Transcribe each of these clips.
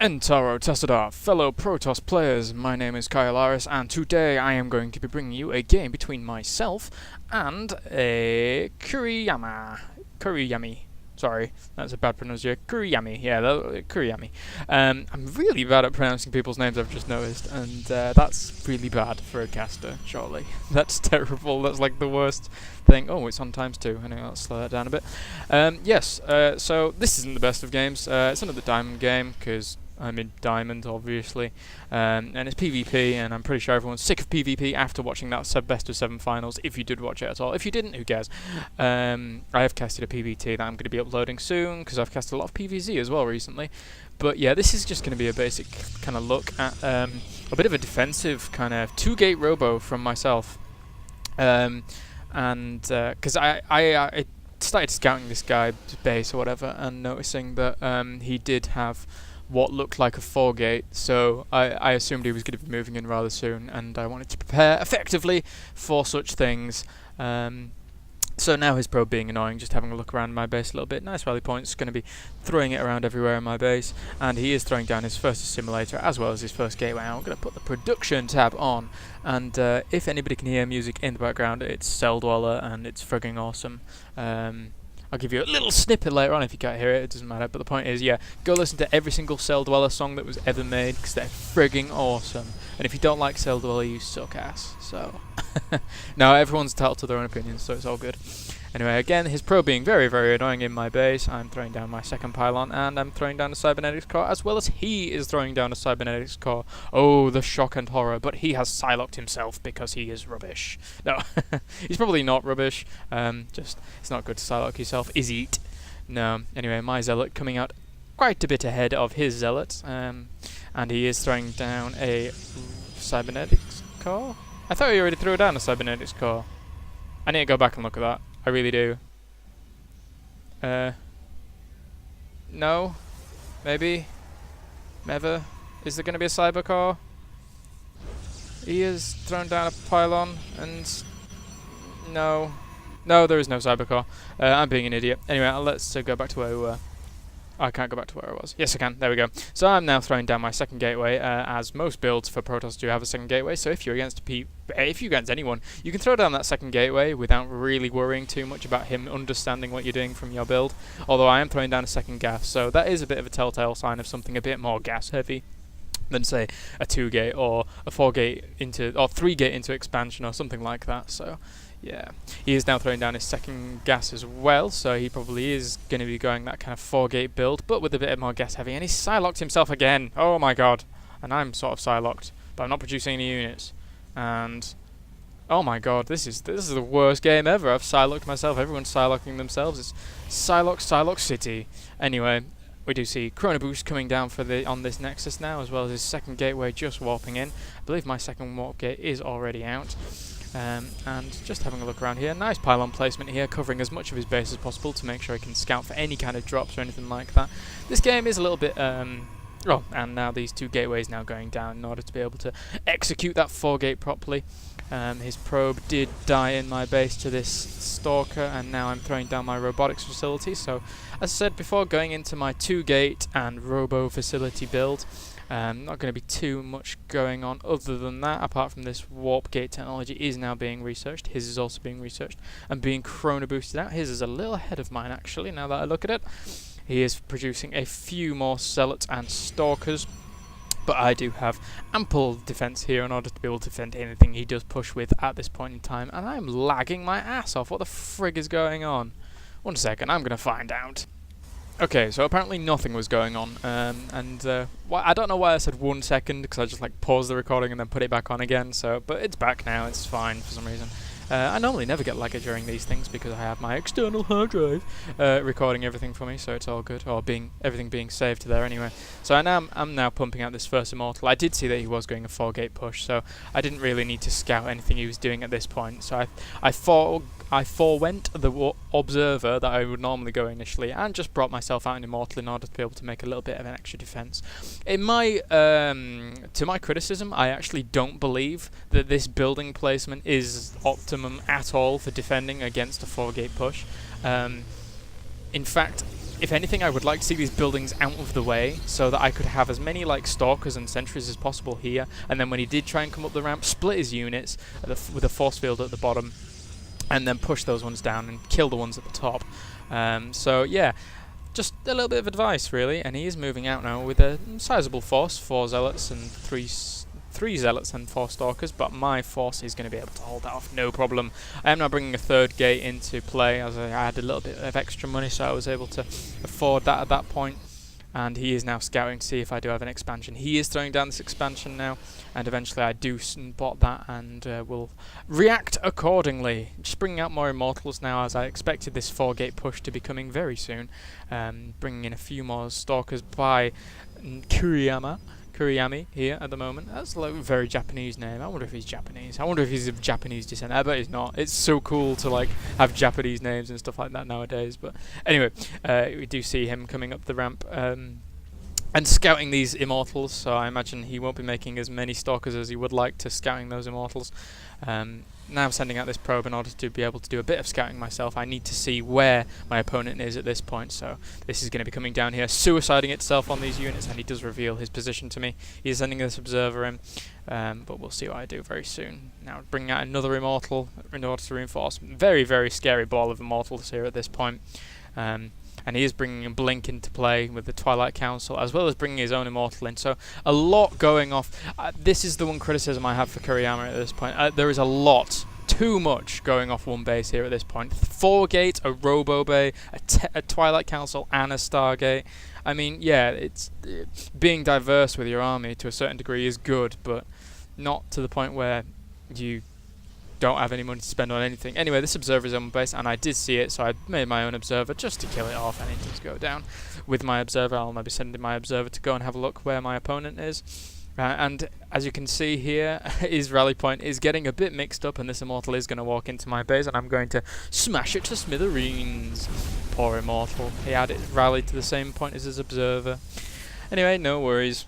Entaro Tessadar, fellow Protoss players, my name is Kaelaris, and today I am going to be bringing you a game between myself and a Kurayami. Sorry, that's a bad pronunciation. Kurayami, yeah, Kurayami. I'm really bad at pronouncing people's names, I've just noticed, and that's really bad for a caster, surely. That's terrible, that's like the worst thing. Oh, it's on '2. Anyway, let's slow that down a bit. So this isn't the best of games. It's another diamond game, because I'm in Diamond, obviously, and it's PvP, and I'm pretty sure everyone's sick of PvP after watching that best of 7 finals, if you did watch it at all. If you didn't, who cares? I have casted a PvT that I'm going to be uploading soon, because I've casted a lot of PvZ as well recently. But yeah, this is just going to be a basic kind of look at a bit of a defensive kind of 2-gate robo from myself. Because I started scouting this guy's base or whatever, and noticing that he did have what looked like a 4-gate, so I assumed he was going to be moving in rather soon, and I wanted to prepare effectively for such things. So now his probe being annoying, just having a look around my base a little bit. Nice rally points, going to be throwing it around everywhere in my base, and he is throwing down his first assimilator as well as his first gateway. I'm going to put the production tab on, and if anybody can hear music in the background, it's Cell Dweller, and it's frigging awesome. I'll give you a little snippet later on if you can't hear it, it doesn't matter, but the point is, yeah, go listen to every single Cell Dweller song that was ever made, because they're frigging awesome. And if you don't like Cell Dweller, you suck ass, so... No, everyone's entitled to their own opinions, so it's all good. Anyway, again, his probe being very, very annoying in my base. I'm throwing down my second pylon, and I'm throwing down a cybernetics core, as well as he is throwing down a cybernetics core. Oh, the shock and horror, but he has Psylocked himself because he is rubbish. No, he's probably not rubbish, just, it's not good to Psylock yourself, is it? No, anyway, my Zealot coming out quite a bit ahead of his Zealot, and he is throwing down a cybernetics core? I thought he already threw down a cybernetics core. I need to go back and look at that. I really do. No? Maybe? Never? Is there going to be a cyber core? He has thrown down a pylon, and... No. No, there is no cyber core. I'm being an idiot. Anyway, let's go back to where we were. I can't go back to where I was. Yes, I can. There we go. So I'm now throwing down my second gateway, as most builds for Protoss do have a second gateway. So if you're against anyone, you can throw down that second gateway without really worrying too much about him understanding what you're doing from your build. Although I am throwing down a second gas, so that is a bit of a telltale sign of something a bit more gas heavy than, say, a 2-gate or a 4-gate into or 3-gate into expansion or something like that. So. Yeah, he is now throwing down his second gas as well, so he probably is going to be going that kind of 4-gate build, but with a bit more gas heavy, and he's Psylocked himself again. Oh my god. And I'm sort of Psylocked, but I'm not producing any units. And oh my god, this is the worst game ever. I've Psylocked myself. Everyone's Psylocking themselves. It's Psylock City. Anyway, we do see Chrono Boost coming down on this Nexus now, as well as his second gateway just warping in. I believe my second warp gate is already out. And just having a look around here, nice pylon placement here, covering as much of his base as possible to make sure he can scout for any kind of drops or anything like that. This game is a little bit, oh, and now these 2 gateways now going down in order to be able to execute that 4-gate properly. His probe did die in my base to this stalker, and now I'm throwing down my robotics facility. So, as I said before, going into my 2-gate and robo facility build. Not going to be too much going on other than that, apart from this warp gate technology is now being researched. His is also being researched and being chrono boosted out. His is a little ahead of mine, actually, now that I look at it. He is producing a few more zealots and stalkers, but I do have ample defense here in order to be able to defend anything he does push with at this point in time, and I'm lagging my ass off. What the frig is going on? 1 second, I'm going to find out. Okay, so apparently nothing was going on, I don't know why I said 1 second, because I just like paused the recording and then put it back on again, but it's back now, it's fine for some reason. I normally never get laggy during these things because I have my external hard drive recording everything for me, so it's all good, or everything being saved to there anyway. So I'm now pumping out this first Immortal. I did see that he was going a 4-gate push, so I didn't really need to scout anything he was doing at this point. So I forewent the Observer that I would normally go initially, and just brought myself out in Immortal in order to be able to make a little bit of an extra defense. To my criticism, I actually don't believe that this building placement is optimum at all for defending against a 4-gate push. In fact, if anything, I would like to see these buildings out of the way so that I could have as many like stalkers and sentries as possible here, and then when he did try and come up the ramp, split his units with a force field at the bottom, and then push those ones down and kill the ones at the top. So yeah, just a little bit of advice really, and he is moving out now with a sizable force, 4 zealots and 3 zealots and 4 stalkers, but my force is going to be able to hold that off, no problem. I am now bringing a 3rd gate into play, as I had a little bit of extra money, so I was able to afford that at that point. And he is now scouting to see if I do have an expansion. He is throwing down this expansion now, and eventually I do spot that and will react accordingly. Just bringing out more immortals now, as I expected this 4-gate push to be coming very soon. Bringing in a few more stalkers by Kurayami here at the moment. That's like a very Japanese name. I wonder if he's Japanese. I wonder if he's of Japanese descent. I bet he's not. It's so cool to like have Japanese names and stuff like that nowadays. But anyway, we do see him coming up the ramp and scouting these immortals. So I imagine he won't be making as many stalkers as he would like to scouting those immortals. Now I'm sending out this probe in order to be able to do a bit of scouting myself. I need to see where my opponent is at this point, so this is going to be coming down here, suiciding itself on these units, and he does reveal his position to me. He's sending this observer in, but we'll see what I do very soon. Now bringing out another immortal in order to reinforce. Very, very scary ball of immortals here at this point. And he is bringing a Blink into play with the Twilight Council, as well as bringing his own Immortal in. So a lot going off. This is the one criticism I have for Kurayami at this point. There is a lot, too much going off one base here at this point. 4-gate, a Robo Bay, a Twilight Council, and a Stargate. I mean, yeah, it's being diverse with your army to a certain degree is good, but not to the point where you don't have any money to spend on anything. Anyway, this observer is on base, and I did see it, so I made my own observer just to kill it off, and it does go down. With my observer, I'll maybe send in my observer to go and have a look where my opponent is. And as you can see here, his rally point is getting a bit mixed up, and this immortal is going to walk into my base, and I'm going to smash it to smithereens. Poor immortal. He had it rallied to the same point as his observer. Anyway, no worries.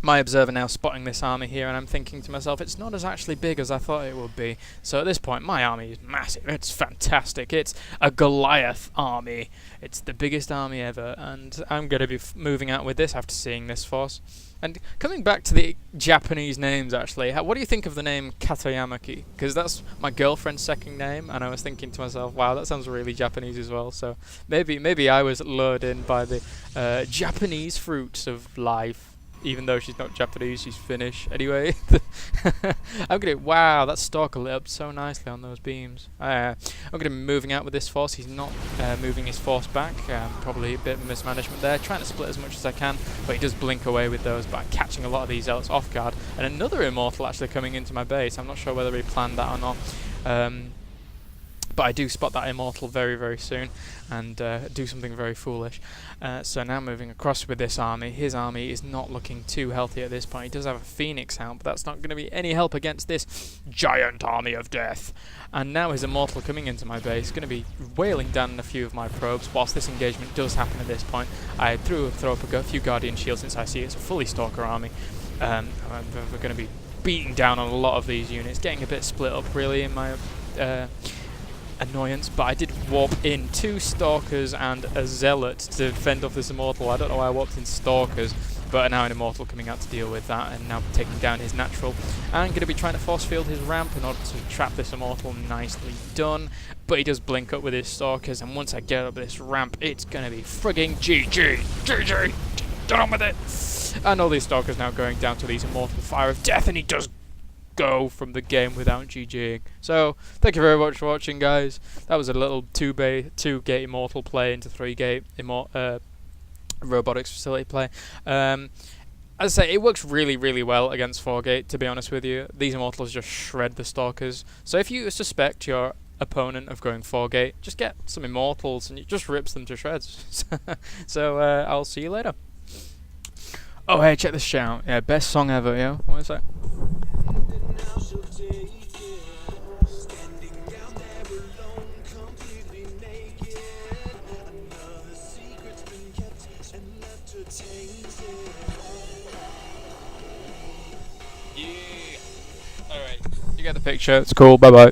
My observer now spotting this army here, and I'm thinking to myself, it's not as actually big as I thought it would be. So at this point, my army is massive. It's fantastic. It's a Goliath army. It's the biggest army ever, and I'm going to be moving out with this after seeing this force. And coming back to the Japanese names, actually, what do you think of the name Katayamaki? Because that's my girlfriend's second name, and I was thinking to myself, wow, that sounds really Japanese as well. So maybe I was lured in by the Japanese fruits of life. Even though she's not Japanese, she's Finnish. Anyway, I'm gonna. Wow, that stalker lit up so nicely on those beams. I'm gonna be moving out with this force. He's not moving his force back. Probably a bit of mismanagement there. Trying to split as much as I can, but he does blink away with those by catching a lot of these zealots off guard. And another immortal actually coming into my base. I'm not sure whether he planned that or not. But I do spot that immortal very, very soon and do something very foolish. So now moving across with this army. His army is not looking too healthy at this point. He does have a Phoenix out, but that's not going to be any help against this giant army of death. And now his immortal coming into my base, going to be wailing down a few of my probes. Whilst this engagement does happen at this point, I throw up a few Guardian Shields since I see it's a fully Stalker army. We're going to be beating down on a lot of these units, getting a bit split up really in my annoyance, but I did warp in 2 Stalkers and a Zealot to fend off this Immortal. I don't know why I warped in Stalkers, but now an Immortal coming out to deal with that, and now taking down his natural. I'm going to be trying to force field his ramp in order to trap this Immortal. Nicely done, but he does blink up with his Stalkers, and once I get up this ramp, it's going to be frigging GG, get on with it. And all these Stalkers now going down to these Immortal Fire of Death, and he does go from the game without GGing. So thank you very much for watching, guys. That was a little 2-gate Immortal play into 3-gate robotics facility play. As I say, it works really, really well against 4-gate, to be honest with you. These Immortals just shred the Stalkers. So if you suspect your opponent of going 4-gate, just get some Immortals and it just rips them to shreds. So I'll see you later. Oh hey, check this out. Yeah, best song ever, yo. What is that? Yeah. Alright. You get the picture. It's cool. Bye bye.